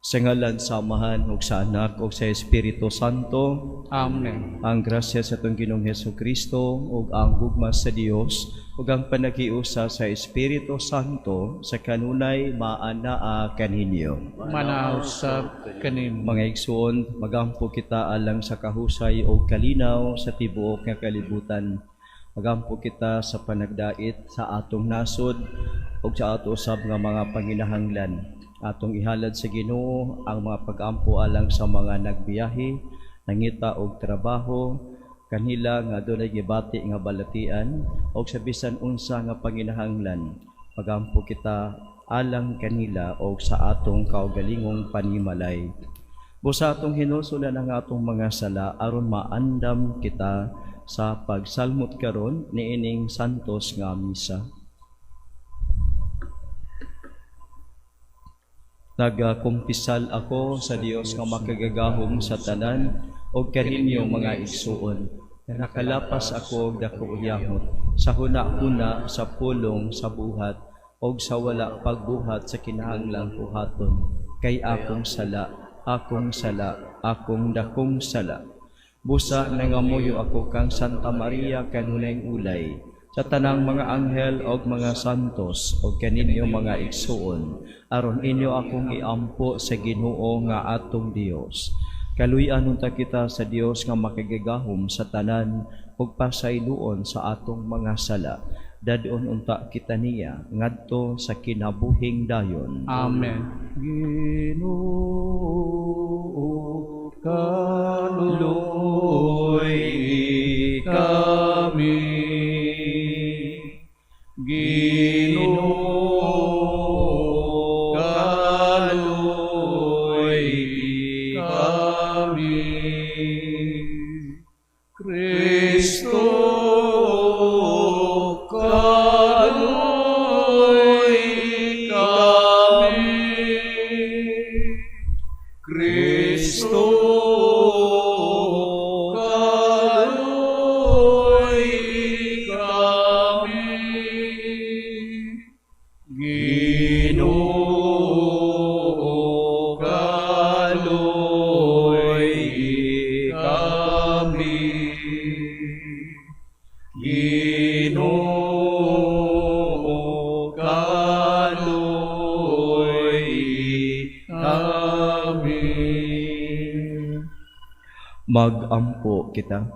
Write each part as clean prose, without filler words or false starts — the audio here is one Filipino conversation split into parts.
Sa ngalan sa Amahan ug sa Anak ug sa Espiritu Santo. Amen. Ang grasya sa atong Ginoong Hesukristo ug ang gugma sa Dios ug ang panagiusa sa Espiritu Santo sa kanunay maanaa kaninyo. Manaw sa kanimo. Mga igsoon, magampo kita alang sa kahusay o kalinaw sa tibuok nga kalibutan. Magampo kita sa panagdait sa atong nasod ug sa ato usab nga mga panginahanglan. Atong ihalad sa Ginoo ang mga pag-ampo alang sa mga nagbiyahe, nangita og trabaho, kanila nga adunay gibati nga balatian ug sa bisan unsa nga panginahanglan. Magampo kita alang kanila o sa atong kaugalingong panimalay. Busa atong hinusulan ang atong mga sala aron maandam kita sa pagsalmot karon niining santos nga misa. Nagakumpisal ako sa Dios nga makagagahom sa tanan o kaninyo mga igsuon. Nakalapas ako og dako yahot sa huna-huna, sa pulong, sa buhat o sa wala pagbuhat sa kinahanglang buhaton. Kay akong sala, akong dakong sala. Busa nangamuyo ako kang Santa Maria kanunay ulay. Sa tanang mga anghel o mga santos o kaninyo mga igsuon, aron inyo akong iampo sa Ginoo nga atong Dios. Kaluy-an unta kita sa Dios nga makagagahom sa tanan ug pasayloon sa atong mga sala. Dadon unta kita niya ngadto sa kinabuhing dayon. Amen. Ginoo, kaluoy kami. Ginoo, kaluoy kami. Kristo, kaluoy kami. Kristo, kaluoy kami. Ginoo, kaluoy kami. Ginoo, kaluoy kami. Magampo kita.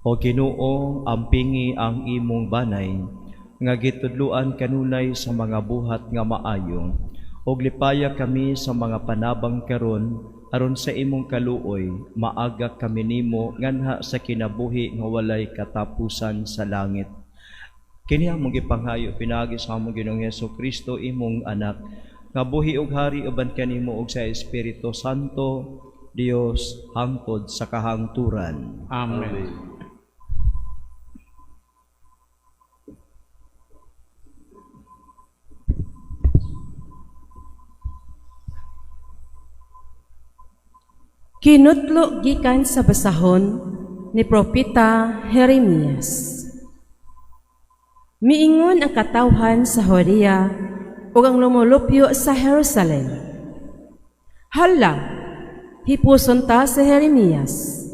O Ginoo, ampingi ang imong banay nga gitudloan kanunay sa mga buhat nga maayo ug lipaya kami sa mga panabang karon aron sa imong kaluoy maaga kami nimo nganha sa kinabuhi nga walay katapusan sa langit. Kini among gipanghayo pinagi sa among Ginoong Hesukristo imong anak nga buhi ug hari uban kanimo ug sa Espiritu Santo Dios hangtod sa kahangturan. Amen. Kinutlo gikan sa basahon ni Propeta Jeremias. Miingon ang katawhan sa Judea ug ang lumulupyo sa Jerusalem. Hala, hipuson ta sa Jeremias.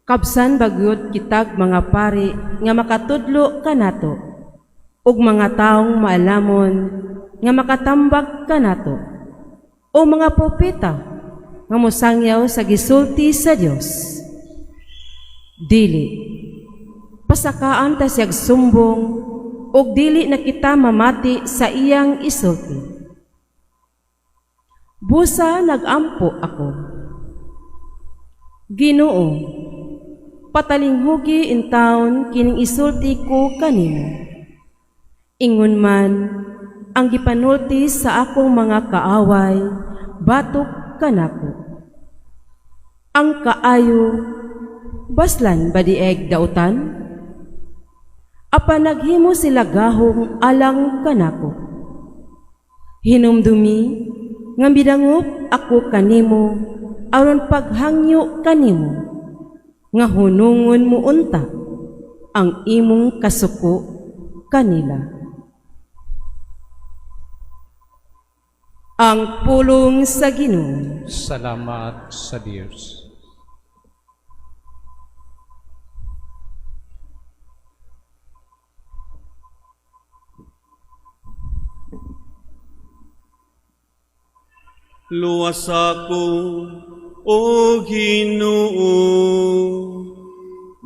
Kabsan bagyod kitag mga pari nga makatudlo kanato ug mga taong maalamon nga makatambag kanato o mga propeta nga mosangyaw sa gisulti sa Dios. Dili pasakaan ta siyag sumbong ug dili na kita mamati sa iyang isulti. Busa nagampo ako. Ginoo, patalinghugi in taon kining isulti ko kanimo. Ingon man ang gipanulti sa akong mga kaaway batok kanako. Ang kaayo baslan badieg dautan? Apa naghimo sila gahong alang kanako. Hinumdumi nga bidangup ako kanimo aron paghangyo kanimo nga hunungon mo unta ang imong kasuko kanila. Ang pulong sa Ginoo. Salamat sa Diyos. Luwas ako, O Ginoo,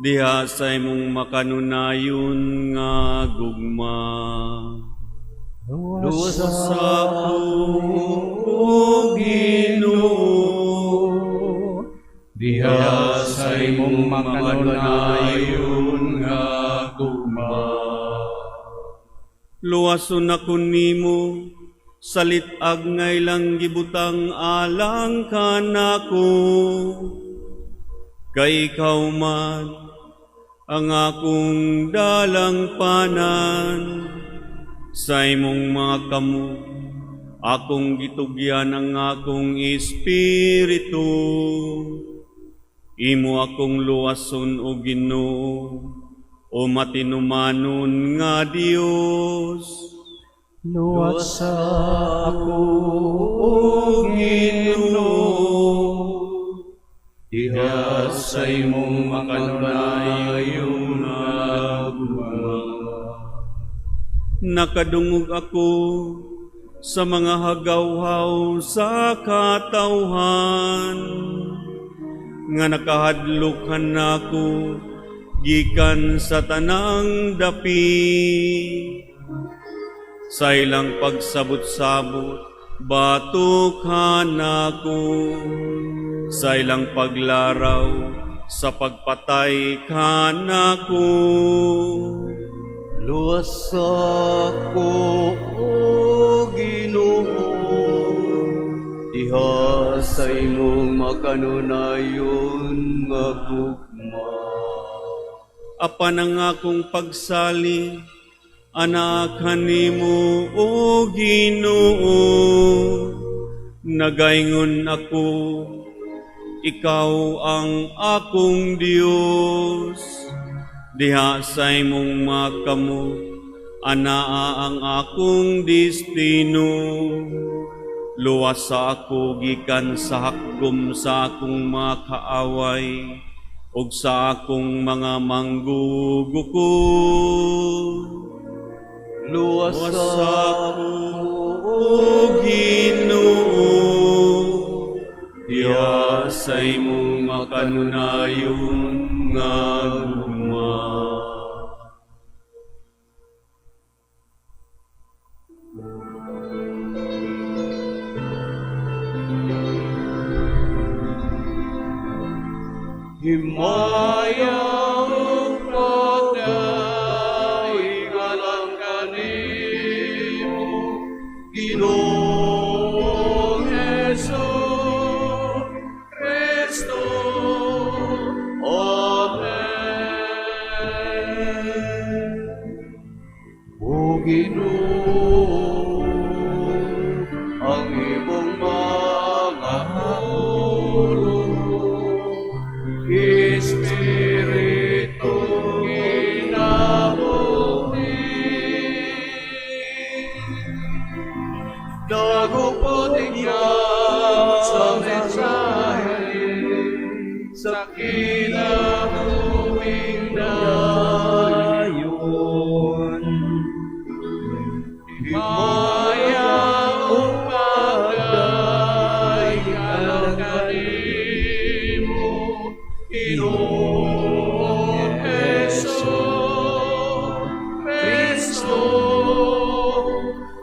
diha sa imong makanunayon nga gugma. Luwas ako, O Ginoo, Diha sa imong makanunayon nga gugma. luwason ako nimo, salit ag ngaylang gibutang alang kanako. Kay ikaw man ang akong dalang panan, sa imong mga kamot akong gitugyan ang akong espiritu. Imo akong luwason o Ginoo, o matinumanon nga Dios. Luwas ako, O Ginoo, diha sa imong makanunayon nga gugma. Nakadungog ako sa mga hagawhaw sa katawhan, nga nakahadlukan ako gikan sa tanang dapi. Sa ilang pagsabot-sabot, batukan ako. Sa ilang paglaraw, sa pagpatay kanako. Luwas ako, O Ginoo, diha sa imong makanunayon nga gugma. Apan ang akong pagsali, anak kanimo, O Ginoo. Nagaingon ako, ikaw ang akong Dios. Diha sa imong makamot, anaa ang akong destino. Luwas ako gikan sa hakgom sa akong mga kaaway, ug sa akong mga manggugukod. Luwas ako, O Ginoo, diha sa imong makanunayon nga gugma. Himaya upagday ngalang kanimo, Ginoong Hesus Kristo. Amen. O Ginoo, ang imong mga pulong Espiritu ginabuti, dagupod iyan sa mensahe, sa kinabuhing dayon. Maya upagday ngalang kanimo, Ginoong Hesus Kristo.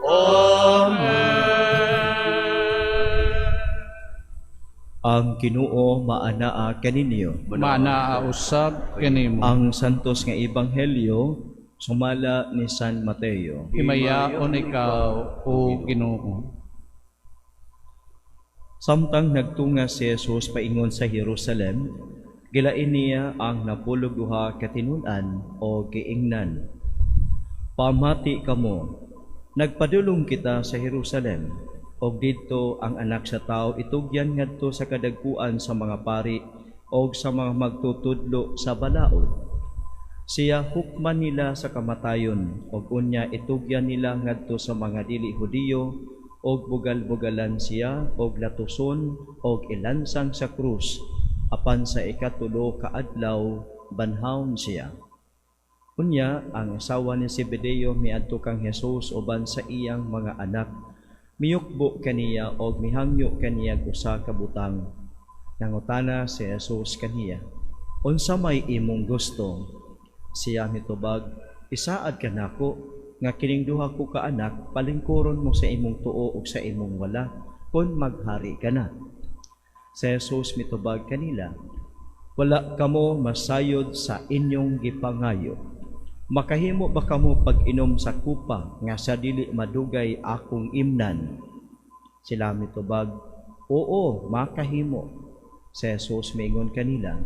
Amen. Ang Ginoo maanaa kaninyo. Manaa usab kanimo. Ang santos nga ebanghelyo sumala ni San Mateo. Himayaon ikaw, O Ginoo. Samtang nagtunga si Jesus paingon sa Jerusalem, gilain niya ang napulog duha katinun-an o giingnan. Pamati kamo, nagpadulong kita sa Jerusalem, og didto ang anak sa tao itugyan ngadto sa kadagkuan sa mga pari og sa mga magtutudlo sa balaod. Siya hukman nila sa kamatayon, og unya itugyan nila ngadto sa mga dili Hudiyo og bugal-bugalan siya og latuson og ilansang sa krus, apan sa ikatulo ka adlaw banhawon siya. Unya ang asawa ni Zebedeo miadto kang Hesus uban sa iyang mga anak, miyukbo kaniya og mihangyo kaniya usa ka butang. Nangutana si Hesus kaniya, unsa may imong gusto? Siya mitubag, isaad ka nako nga kining duha ko ka anak palingkuron mo sa imong tuo ug sa imong wala kun maghari ka na. Si Hesus mitubag kanila, wala kamo masayod sa inyong gipangayo. Makahimo ba kamo pag-inom sa kupa nga sa dili madugay akong imnan? Sila mitubag, oo, makahimo. Si Jesus miingon kanila,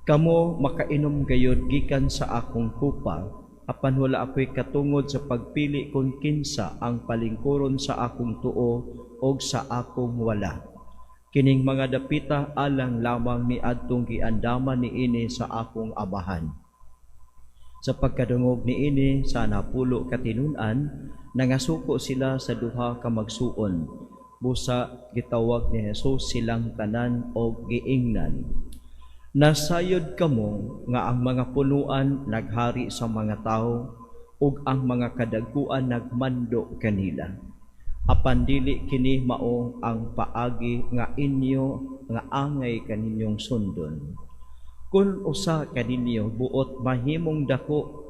kamo makainom gayud gikan sa akong kupa, apan wala ako'y katungod sa pagpili kung kinsa ang palingkuron sa akong tuo o sa akong wala. Kining mga dapita alang lamang miadtong giandaman niini sa akong abahan. Sa pagkadungog niini sa napulo katinun-an, nangasuko sila sa duha ka magsuon. Busa gitawag ni Jesus silang tanan og giingnan. Nasayod kamo nga ang mga punuan naghari sa mga tao ug ang mga kadagkuan nagmando kanila. Apan dili kini mao ang paagi nga inyo nga angay kaninyong sundon. Kung usa kaninyo buot mahimong dako,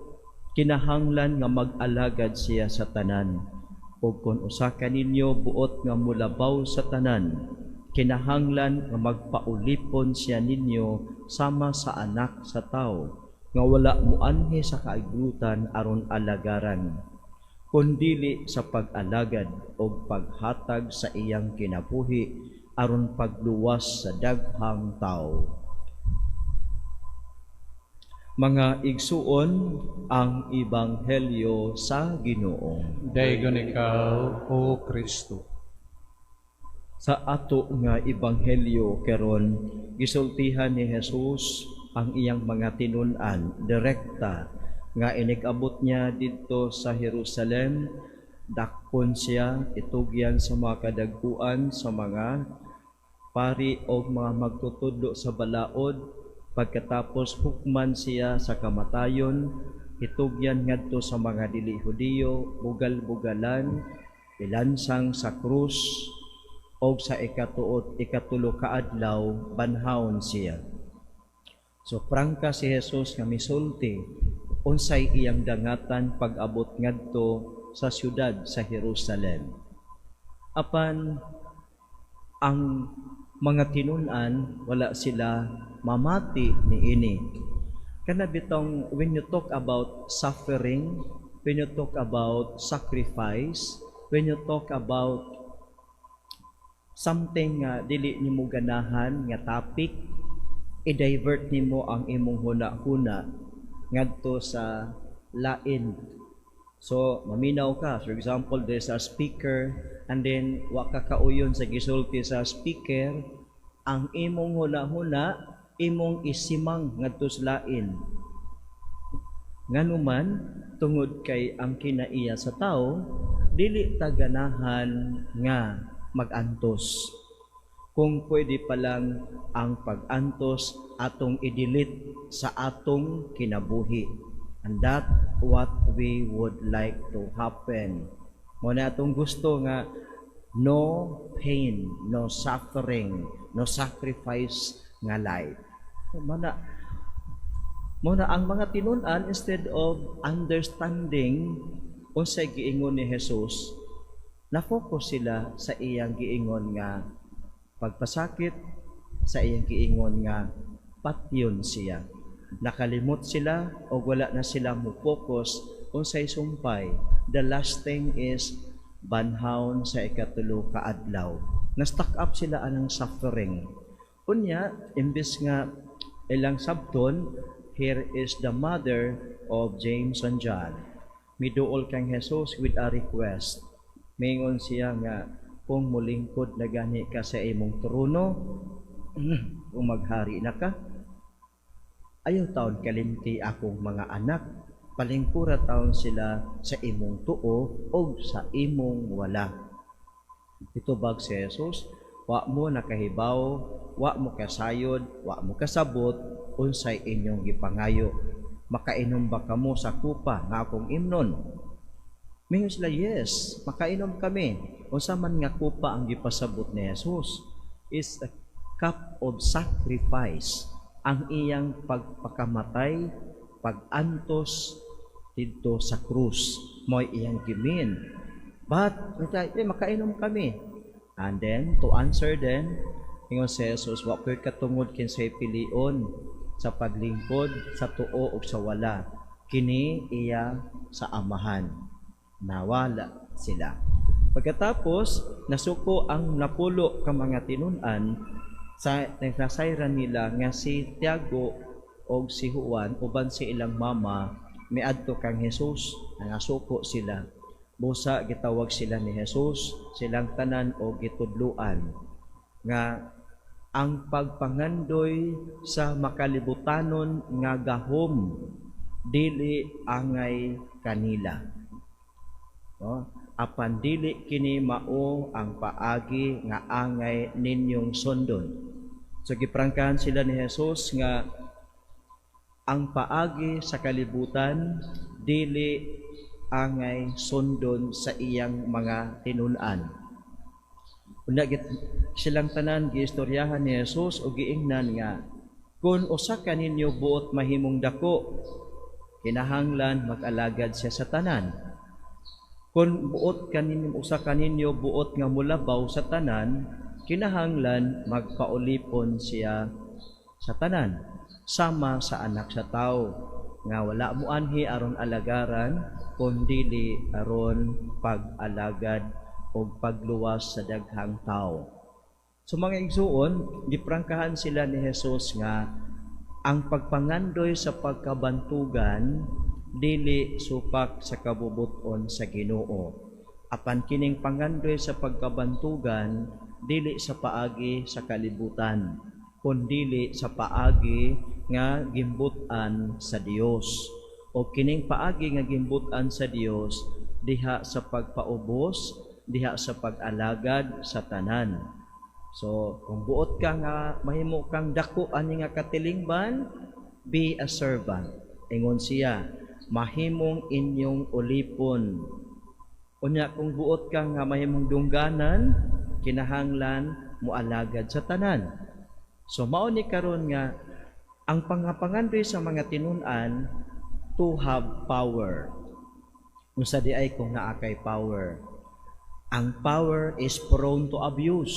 kinahanglan nga mag-alagad siya sa tanan. O kung usa kaninyo buot nga mulabaw sa tanan, kinahanglan nga magpaulipon siya ninyo sama sa anak sa tao, nga wala muanhi sa kaigutan aron alagaran, kundili sa pag-alagad o paghatag sa iyang kinabuhi aron pagluwas sa daghang tao. Mga igsuon, ang Ebanghelyo sa Ginoo. Daygon ikaw, O Kristo. Sa ato nga Ebanghelyo karon, gisultihan ni Jesus ang iyang mga tinun-an direkta nga inig-abot niya didto sa Jerusalem. Dakpon siya, itugyan sa mga kadagkuan, sa mga pari o mga magtutudlo sa balaod. Pagkatapos hukman siya sa kamatayon, itugyan ngadto sa mga dili Hudiyo, bugal-bugalan, ilansang sa krus, o sa ikatulo ka adlaw banhawon siya. So prangka si Jesus nga misulti unsay iyang dangatan pag-abot ngadto sa syudad sa Jerusalem. Apan ang mga tinun-an wala sila mamati niini. Kana bitong when you talk about suffering, when you talk about sacrifice, when you talk about something nga dili nimo ganahan nga topic, i-divert nimo ang imong huna-huna ngadto sa lain. So, maminaw ka. For example, there's a speaker and then wa ka kauyon sa gisulti sa speaker, ang imong huna-huna, imong isimang ngadto sa lain. Nganuman, tungod kay ang kinaiya sa tao, dili ta ganahan nga mag-antos. Kung pwede pa lang ang pag-antos atong i-delete sa atong kinabuhi. And that what we would like to happen. Muna atong gusto nga no pain, no suffering, no sacrifice nga life. Muna ang mga tinun-an, instead of understanding unsay giingon ni Jesus, na-focus sila sa iyang giingon nga pagpasakit, sa iyang giingon nga patyon siya. Nakalimot sila o wala na sila mo-focus unsay sumpay. The last thing is banhawon sa ikatulo ka adlaw. Na-stuck up sila anang suffering. Unya, imbes nga ilang sabton, here is the mother of James and John. Miduol kang Jesus with a request. Mingon siya nga, kung mulingkod na gani ka sa imong trono, kung maghari na ka, ayaw taon kalimti akong mga anak, palingkura taon sila sa imong tuo o sa imong wala. Ito bag si Jesus, wa mo nakahibaw, wa mo kasayod, wa mo kasabot, unsay inyong gipangayo. Makainom ba kamo sa kupa nga akong imnon? Mingon sila, yes, makainom kami. Unsa man nga kupa ang gipasabot ni Jesus is a cup of sacrifice. Ang iyang pagpakamatay, pag-antos dito sa krus, mo'y iyang gimin. But, makainom kami. And then, to answer then, ingon si Jesus, wa ko'y katungod kinsay pilion sa paglingkod, sa tuo o sa wala. Kini iya sa amahan. Nawala sila. Pagkatapos, nasuko ang napulo ka mga tinunan sa nasayran nila nga si Tiago o si Juan uban si ilang mama miadto kang Jesus, nasuko sila. Busa gitawag sila ni Jesus, silang tanan o gitudluan nga ang pagpangandoy sa makalibutanon nga gahom dili angay kanila. No? Apan dili kini mao ang paagi nga angay ninyong sondon. So giprangkahan sila ni Jesus nga ang paagi sa kalibutan dili angay sondon sa iyang mga tinunan. Una silang tanan giistoryahan ni Jesus o giingnan nga kun usa ka ninyo buot mahimong dako, kinahanglan mag-alagad siya sa tanan. Kung buot kaninyo usa kaninyo buot nga mulabaw sa tanan, kinahanglan magpaulipon siya sa tanan sama sa anak sa tao nga wala mo anhi aron alagaran kundili aron pag-alagad o pagluwas sa daghang tao. So mga igsuon, giprangkahan sila ni Jesus nga ang pagpangandoy sa pagkabantugan dili supak sa kabubuton sa Ginoo. Apan kining pangandoy sa pagkabantugan dili sa paagi sa kalibutan, kundi sa paagi nga gimbutan sa Dios. O kining paagi nga gimbutan sa Dios diha sa pagpaubos, diha sa pag-alagad sa tanan. So kung buot ka nga mahimo kang dako ani nga katilingban, be a servant. Ingon siya, mahimong inyong ulipon. Unya kung buot ka nga mahimong dungganan, kinahanglan mualagad sa tanan. So mao ni karon nga ang pangapangandoy sa mga tinunan to have power. Unsa di ay kung naa kay power. Ang power is prone to abuse.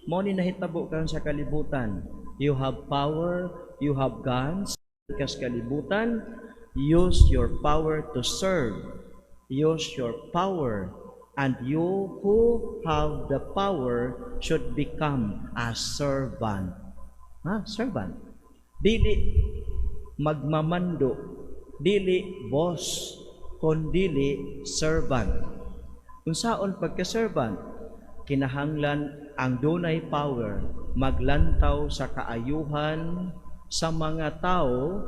Mao ni nahitabo karon sa kalibutan. You have power, you have guns, kas kalibutan. Use your power to serve. Use your power. And you who have the power should become a servant. Servant. Dili magmamando. Dili boss. Kundili servant. Unsaon pagka-servant? Kinahanglan ang dunay power maglantaw sa kaayuhan sa mga tao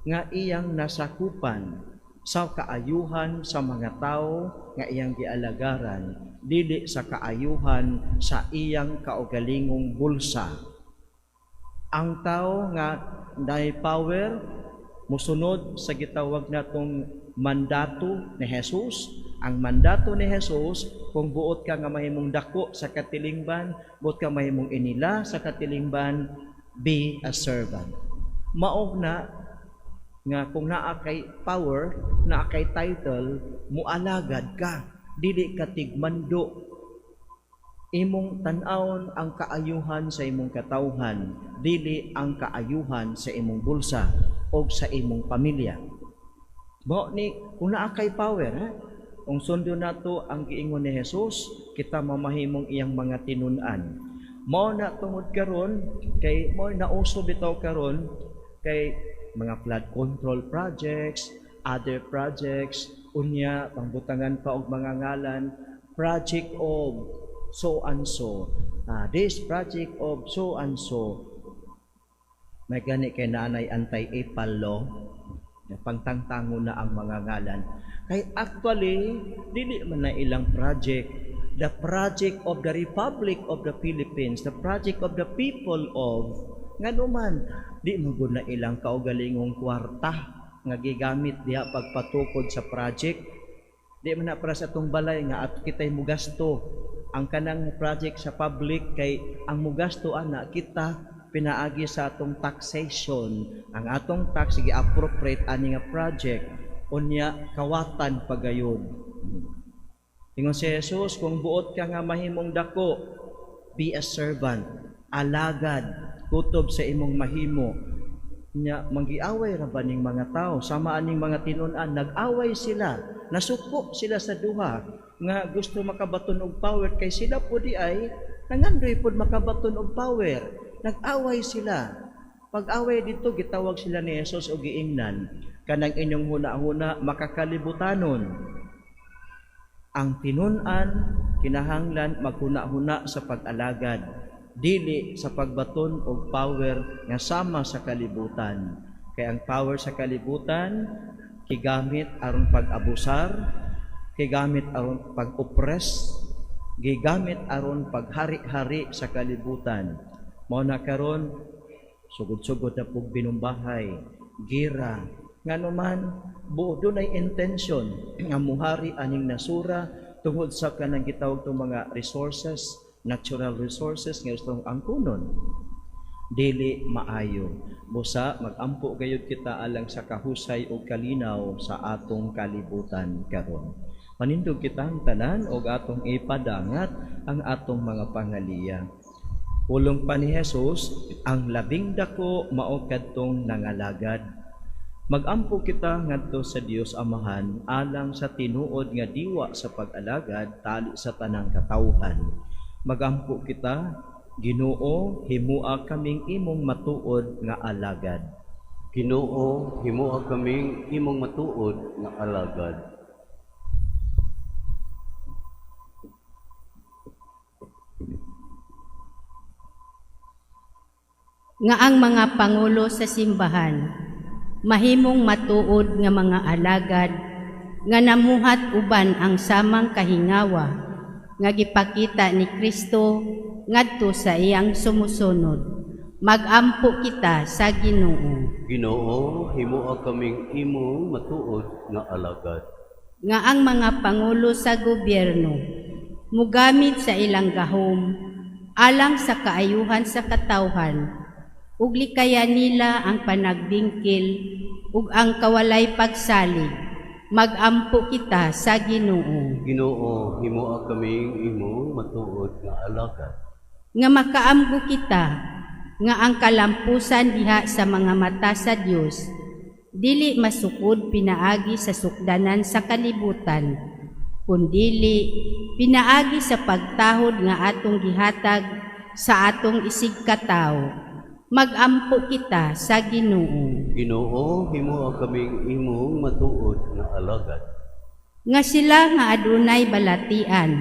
nga iyang nasakupan, sa kaayuhan sa mga tao nga iyang gialagaran, dili sa kaayuhan sa iyang kaugalingong bulsa. Ang tao nga nay power musunod sa gitawag natong mandato ni Jesus. Ang mandato ni Jesus, kung buot ka nga mahimong dako sa katilingban, buot ka mahimong inila sa katilingban, be a servant. Mao na nga kung naa kay power, naa kay title, mualagad ka, dili ka tigmando. Imong tan-awon ang kaayuhan sa imong katawhan, dili ang kaayuhan sa imong bulsa o sa imong pamilya. Mao ni kung naa kay power, kung sundo nato ang giingon ni Jesus, kita mamahimong iyang mga tinunan. Mao na tungod karon kay mao nauso bitaw karon kay mga flood control projects, other projects, unya pangbutangan pa og mga ngalan, project of so and so, this project of so and so. May gani kay naanay anti-APAL law, pangtangtango na ang mga ngalan. Kay actually, dili man na ilang project the project of the Republic of the Philippines, the project of the people of, nga naman, di mo gud na ilang kaugalingong kwarta nga gigamit diha pagpatukod sa project. Di man na para sa itong balay nga at kita'y mugasto ang kanang project sa public kay ang mugasto ana kita pinaagi sa atong taxation. Ang atong tax sige appropriate ani nga project unya kawatan pagayon. Ingon si Jesus, kung buot ka nga mahimong dako, be a servant, alagad, kutob sa imong mahimo. Nya manggiaway ra ba ning mga tao, sama aning mga tinun-an, nag-away sila, nasuko sila sa duha nga gusto makabaton og power kay sila po di ay nangandoy pod makabaton og power. Nag-away sila. Pag-away dito gitawag sila ni Jesus og giingnan, kanang inyong huna-huna makakalibutanon. Ang tinun-an kinahanglan maghuna-huna sa pag-alagad, dili sa pagbaton og power nga sama sa kalibutan. Kay ang power sa kalibutan gigamit aron pag-abusar, gigamit aron pag-oppress, gigamit aron paghari-hari sa kalibutan. Mao na karon sugod-sugod na pug binumbahay, gira, nga naman buo dunay intention nga muhari aning nasura tungod sa kanang gitawag tong mga resources, natural resources nga gustong angkunon. Dili maayo. Busa magampo gayud kita alang sa kahusay o kalinaw sa atong kalibutan karon. Manindog kitang tanan og atong ipadangat ang atong mga pangaliya. Pulong pa ni Jesus, ang labing dako mao kadtong nangalagad. Magampo kita ngadto sa Dios Amahan alang sa tinuod nga diwa sa pag-alagad tali sa tanang katawhan. Magampo kita, Ginoo, himua kaming imong matuod nga alagad. Ginoo, himua kaming imong matuod nga alagad. Nga ang mga pangulo sa simbahan mahimong matuod nga mga alagad nga namuhat uban ang samang kahingawa nga gipakita ni Kristo ngadto sa iyang sumusunod. Magampo kita sa Ginoo. Ginoo, himua kaming imong matuod nga alagad. Nga ang mga pangulo sa gobyerno mugamit sa ilang gahom alang sa kaayuhan sa katawhan ug likayan nila ang panagbingkil ug ang kawalay pagsalig. Magampo kita sa Ginoo. Ginoo, himua kaming imong matuod nga alagad. Nga makaamgo kita nga ang kalampusan diha sa mga mata sa Dios dili masukod pinaagi sa sukdanan sa kalibutan, kundili pinaagi sa pagtahod nga atong gihatag sa atong isig katawo. Magampo kita sa Ginoo. Ginoo, himua kaming imong matuod nga alagad. Nga sila nga adunay balatian,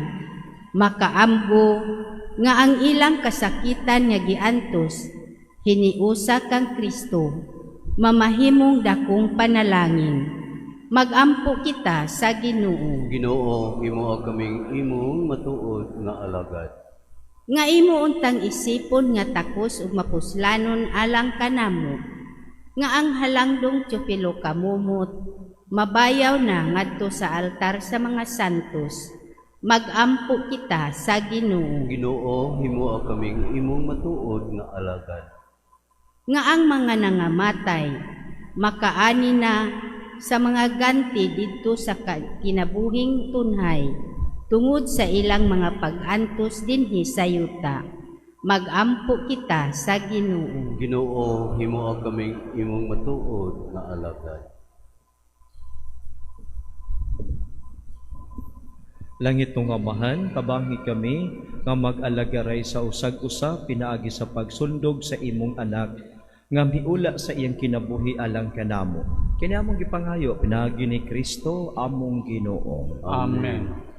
makaamgo nga ang ilang kasakitan nga giantos hiniusa kang Kristo, mamahimong dakong panalangin. Magampo kita sa Ginoo. Ginoo, himua kaming imong matuod nga alagad. Nga imo untang isipon nga takos ug mapuslanon alang kanamo, nga ang halangdong tiyopilo kamumot, mabayaw na ngadto sa altar sa mga santos. Magampo kita sa Ginoo. Ginoo, himua kaming imong matuod nga alagad. Nga ang mga nangamatay, makaani na sa mga ganti didto sa kinabuhing tunhay, tungod sa ilang mga pag-antos dinhi sa yuta. Magampo kita sa Ginoo. Ginoo, himua kaming imong matuod nga alagad. Langit nga Amahan, tabangi kami nga mag-alagaray sa usag-usa pinaagi sa pagsundog sa imong anak nga miula sa iyang kinabuhi alang kanamo. Kini among gipangayo pinaagi ni Kristo among Ginoo. Amen.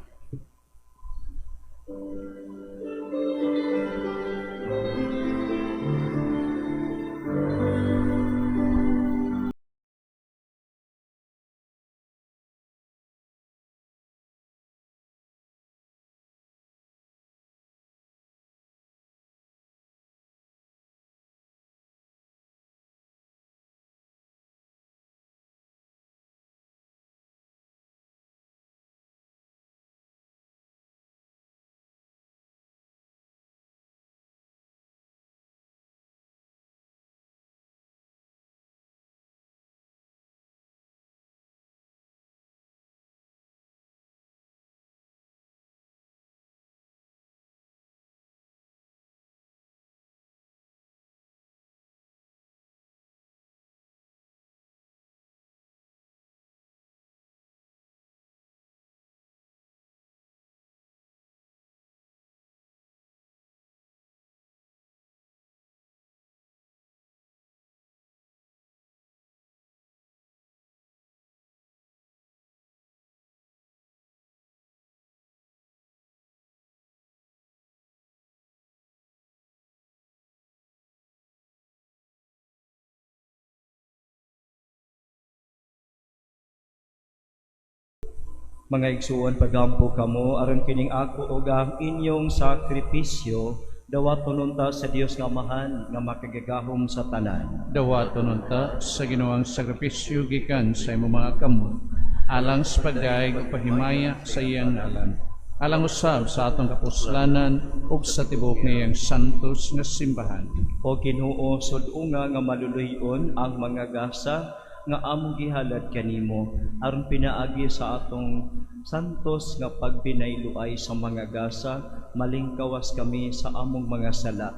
Mga igsuon, pagampo kamo aron kining ako ug ang inyong sakripisyo dawaton unta sa Dios nga Amahan nga makagagahom sa tanan. Dawaton unta sa Ginoong sakripisyo gikan sa imong mga kamot, alang sa pagdaig pahimaya sa iyang ngalan. Alang usab sa atong kapuslanan ug sa tibuok niyang santos nga simbahan. O Ginoo, sud-unga nga maluluyon ang mga gasa nga among gihalad kanimo aron pinaagi sa atong santos nga pagbinayloay sa mga gasa, malingkawas kami sa among mga sala.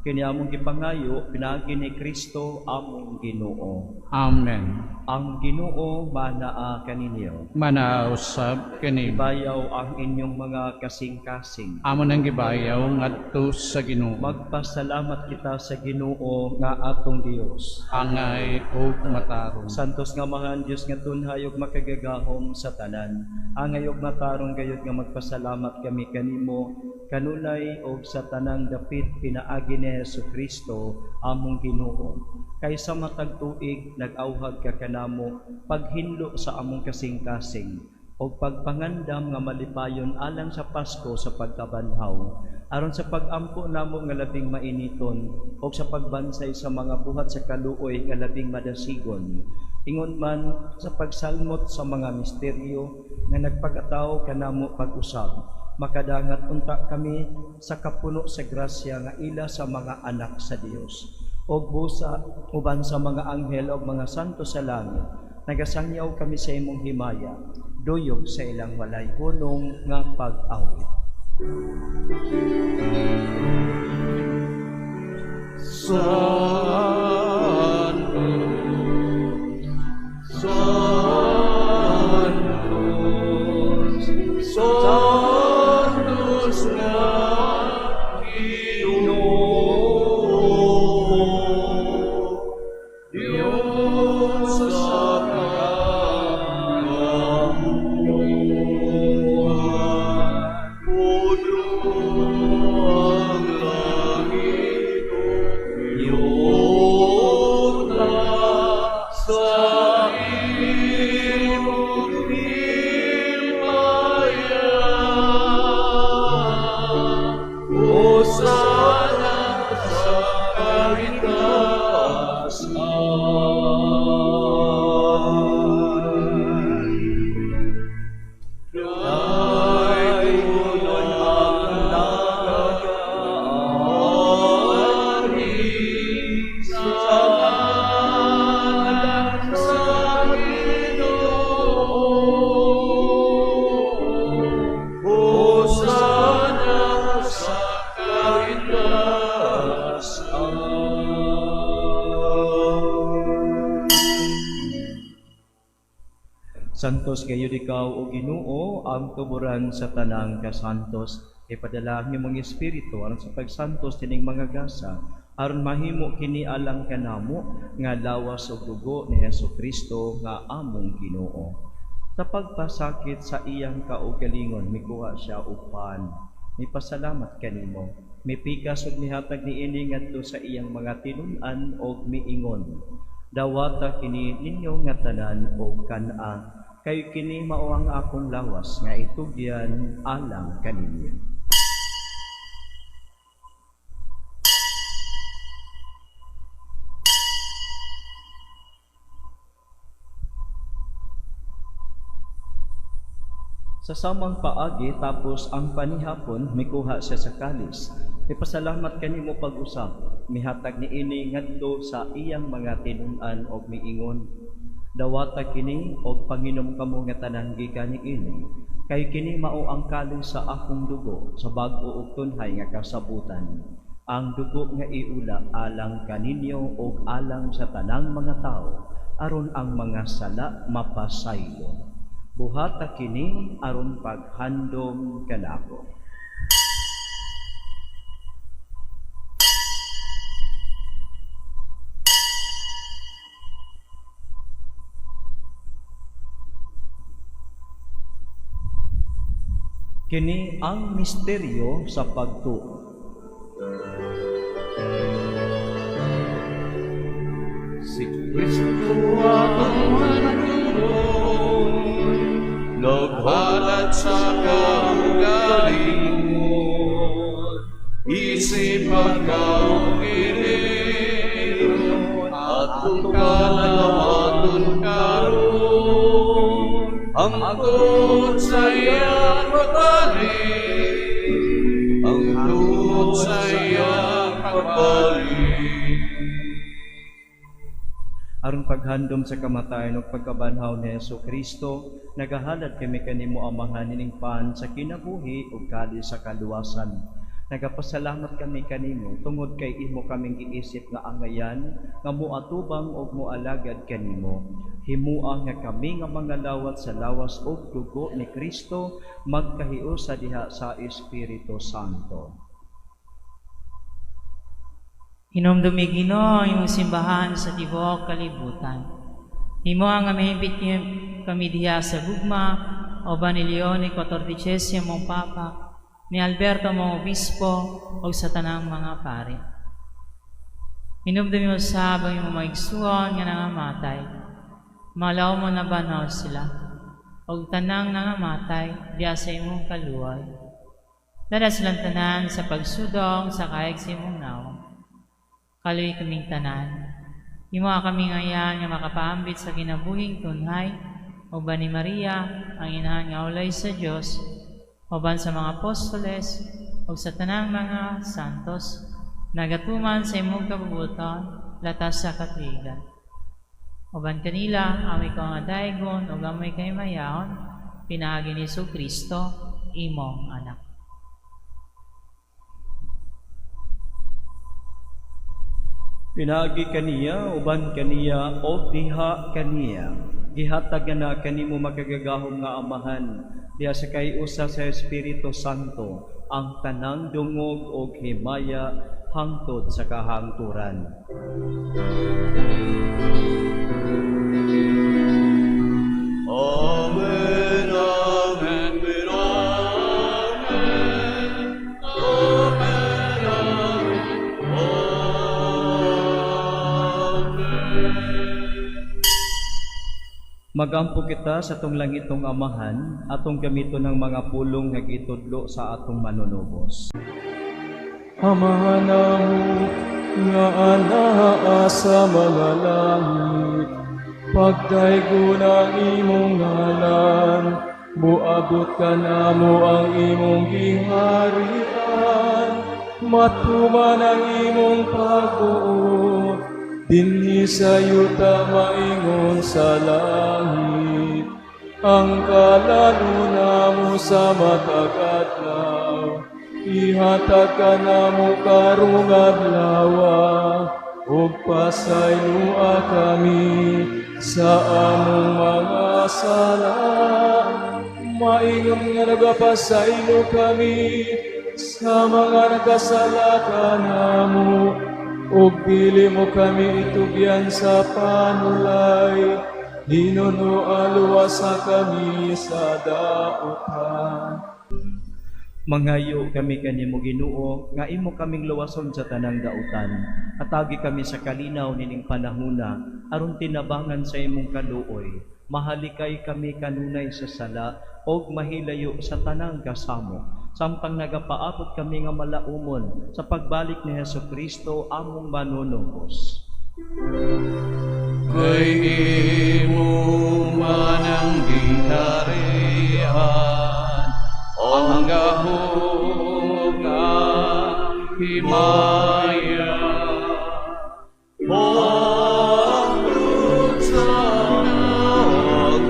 Kini among gipangayo pinaagi ni Kristo among Ginoo. Amen. Ang Ginoo manaa kaninyo. Manausab kini Bayaw ang inyong mga kasing-kasing. amo nang gibayaw ngadto sa Ginoo. Magpasalamat kita sa Ginoo nga atong Dios. Angay ug matarong. Santos nga Amahan Dios nga tunhay ug makagagahom sa tanan. Angay ug matarong gayud nga magpasalamat kami kanimo kanunay og sa tanang dapit pinaagi ni Jesucristo among Ginoo. Kaysa matag tuig nag-awhag ka kanamo paghinlo sa among kasing-kasing o pagpangandam nga malipayon alang sa Pasko sa pagkabanhaw aron sa pag-ampo namo nga labing mainiton o sa pagbansay sa mga buhat sa kaluoy nga labing madasigon. Ingon man sa pagsalmot sa mga misteryo nga nagpakataw kanamo pag-usab. Makadangat unta kami sa kapuno sa grasya nga ila sa mga anak sa Dios. Og busa uban sa mga anghel og mga santo sa langit, nagasangyaw kami sa imong himaya, duyog sa ilang walay hunong nga pag-awit. Santos gayud ikaw o Ginoo ang tuburan sa tanang kasantos. Ipadala ang imong espiritu aron sa pagsantos tining mga gasa aron mahimo kini alang kanamo nga lawas ug dugo ni Jesucristo nga among Ginoo. Sa pagpasakit sa iyang kaugalingon mikuha siya upan. Mipasalamat kanimo. Mipikas ug mihatag niini ngadto sa iyang mga tinun-an ug miingon. Dawata kini ninyo nga tanan og kan-a. Kayo kini mao ang akong lawas nga itugyan alang kaninyo. Sa samang paagi tapos ang panihapon mikuha siya sa kalis. Ipasalamat kanimo pag-usab. Mihatag niini ngadto sa iyang mga tinun-an og miingon. Dawata kini og panginom kamo nga tanan gikan niini. Kay kini mao ang kalis sa akong dugo sa bag-o ug tunhay nga kasabutan. Ang dugo nga iula alang kaninyo ug alang sa tanang mga tao aron ang mga sala mapasaylo. Buhata kini aron paghandom kanako. Kini ang misteryo sa pagtuo. Si Kristo ang manunod, naghala at sa kaugaling mo, isip pagkaugilin, at tukalawaton karon, ang tuod sa iyang pagbaling, ang tuod sa iyang pagbaling. Aron paghandom sa kamatayon ug pagkabanhaw ni Jesucristo, nagahalad kami kanimo Amahan ning pan sa kinabuhi ug kali sa kaluwasan. Nagapasalamat kami kanimo tungod kay imo kaming giisip nga angayan nga moatubang ug moalagad kanimo. Himua nga kami nga mga lawat sa lawas ug dugo ni Kristo magkahiusa diha sa Espiritu Santo. Hinumdumi Ginoo ang imong simbahan sa tibuok kalibutan. Himo ang mahimpit kami diha sa gugma o ba ni Leone XIV mong Papa, ni Alberto mong Obispo o sa tanang mga pari. Hinumdumi mo sa imong maigsuon nga nangamatay. Malaw mo na banaw sila o tanang nangamatay diha sa imong kaluoy. Dala silang tanan sa pagsudong sa kaig sa imong nawong. Kaluy kaming tanan. Imo kami ngayon nga makapaambit sa kinabuhing tunhay, uban ni Maria, ang inahan nga ulay sa Dios, uban sa mga apostoles, o sa tanang mga santos, nagatuman sa imong kabubuton, latas sa katwigan. Uban kanila, amoy ko nga daygon, o amoy kay mayaon, pinaagi ni Jesucristo, imong anak. Pinaagi kaniya, uban kaniya, o diha kaniya. Gihatag na kanimo magagagahom nga Amahan, diha sa kayusa sa Espiritu Santo, ang tanang dungog o himaya hangtod sa kahangturan. Amen, amen, amen, amen, amen, Magampo kita sa atong langitong Amahan, atong gamito ng mga pulong nga gitudlo sa atong manunubos. Amahan namo nga anaa sa mga langit, pagdaygo ng imong ngalan, buabot ka namo ang imong giharian, matuman ang imong pagbuot, dinhi sa yuta maingon sa langit, ang kalaluna mo sa matag adlaw, ihatag ka namo karong adlaw, ug pasaylua kami sa among mga sala, maingon nga nagapasaylo kami sa mga nagkasala kanamo, ug dili mo kami itugyan sa panulay, hinuno aluwasa kami sa daotan. Mangayo kami kanimo Ginoo, nga imo kaming luwason sa tanang dautan. Atagi kami sa kalinaw nining panahona, aron tinabangan sa imong kaluoy. Mahalikay kami kanunay sa sala, og mahilayo sa tanang kasamo. Samtang nagapaabot kami nga malaumon sa pagbalik ni Jesucristo among manunubos. kay imo man ang giharian, ang gahom nga himaya, pagod sa nagturan.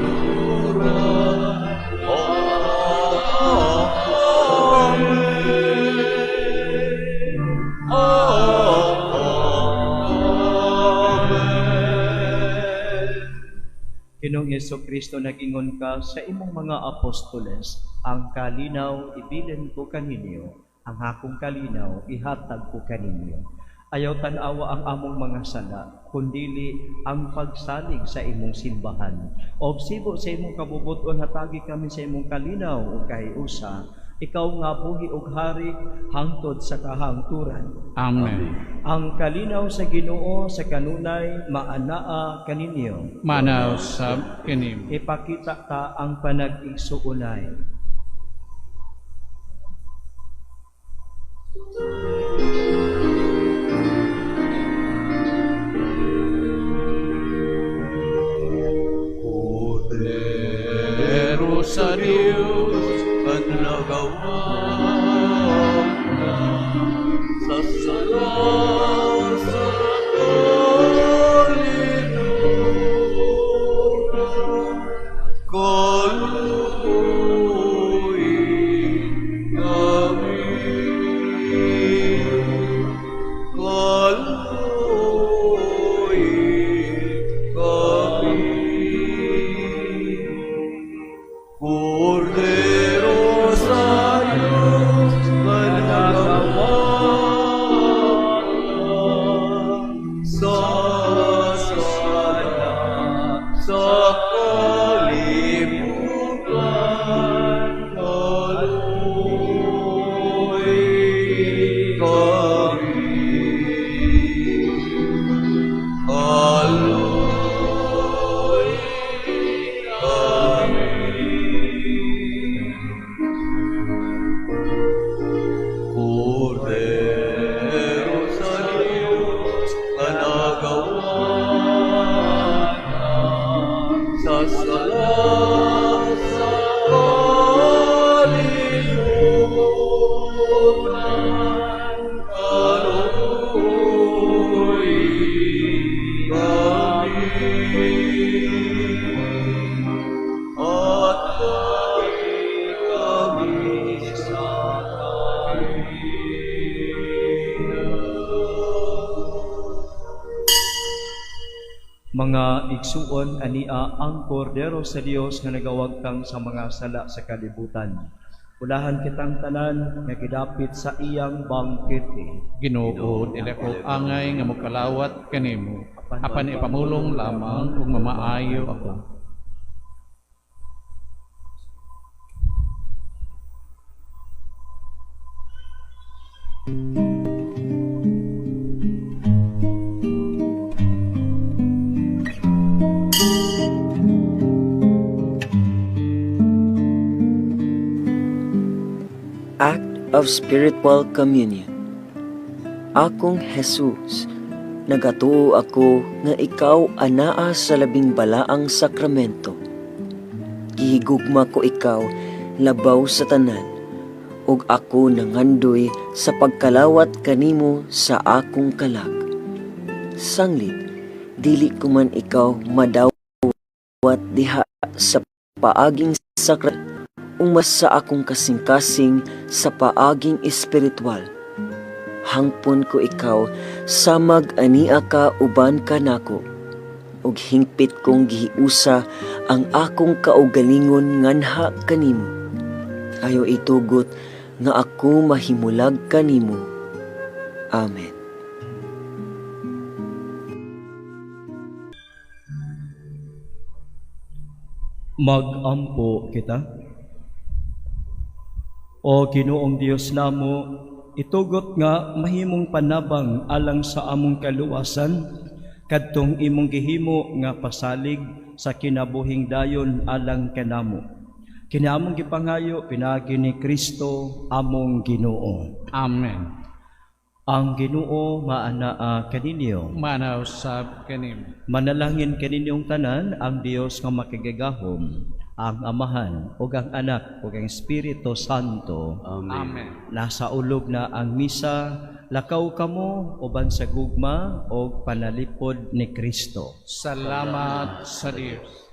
Ginoong Jesucristo, nagingon ka sa imong mga apostoles, ang kalinaw ibilin ko kaninyo, ang akong kalinaw ihatag ko kaninyo. Ayaw tanawa ang among mga sala, kundili ang pagsalig sa imong simbahan. Obsibo sa imong kabubuton, hatagi kami sa imong kalinaw o kahiusa, ikaw nga buhi og hari hangtod sa kahangturan. Amen. Ang kalinaw sa Ginoo sa kanunay maanaa kaninyo. Manaw sa kinim. Ipakita ta ang panag-igsuunay. Mga igsuon ania ang kordero sa Dios nga nagawagtang sa mga sala sa kalibutan. Ulahan kitang tanan nga gidapit sa iyang bangkete. Ginoo, dili ko angay nga mokalawat kanimo. Apan ipamulong lamang ug mamaayo ako. Act of Spiritual Communion. Akong Jesus, nagatuo ako nga ikaw anaa sa labing balaang sakramento. Gihigugma ko ikaw labaw sa tanan, ug ako nangandoy sa pagkalawat kanimo sa akong kalag. Sanglit, dili ko man ikaw madawat diha sa paaging sakramento, umas sa akong kasing-kasing sa paaging espiritual. Hangpon ko ikaw, samag ania ka uban ka nako, ug hingpit kong gihiusa ang akong kaugalingon nganha kanimo. Ayo itugot nga ako mahimulag kanimo. Amen. Magampo kita. O Ginoong Dios namo, itugot nga mahimong panabang alang sa among kaluwasan, kadtong imong gihimo nga pasalig sa kinabuhing dayon alang kanamo. Kinaamong gipangayo pinagi ni Kristo among Ginoo. Amen. Ang Ginoo maanaa kaninyo. Manaw sab kanimo. Manalangin kaninyong tanan ang Dios nga makigagahom, ang Amahan, ug ang Anak, ug ang Espiritu Santo. Amen. Nasa ulog na ang misa, lakaw kamo uban sa gugma o panalipod ni Kristo. Salamat sa Dios.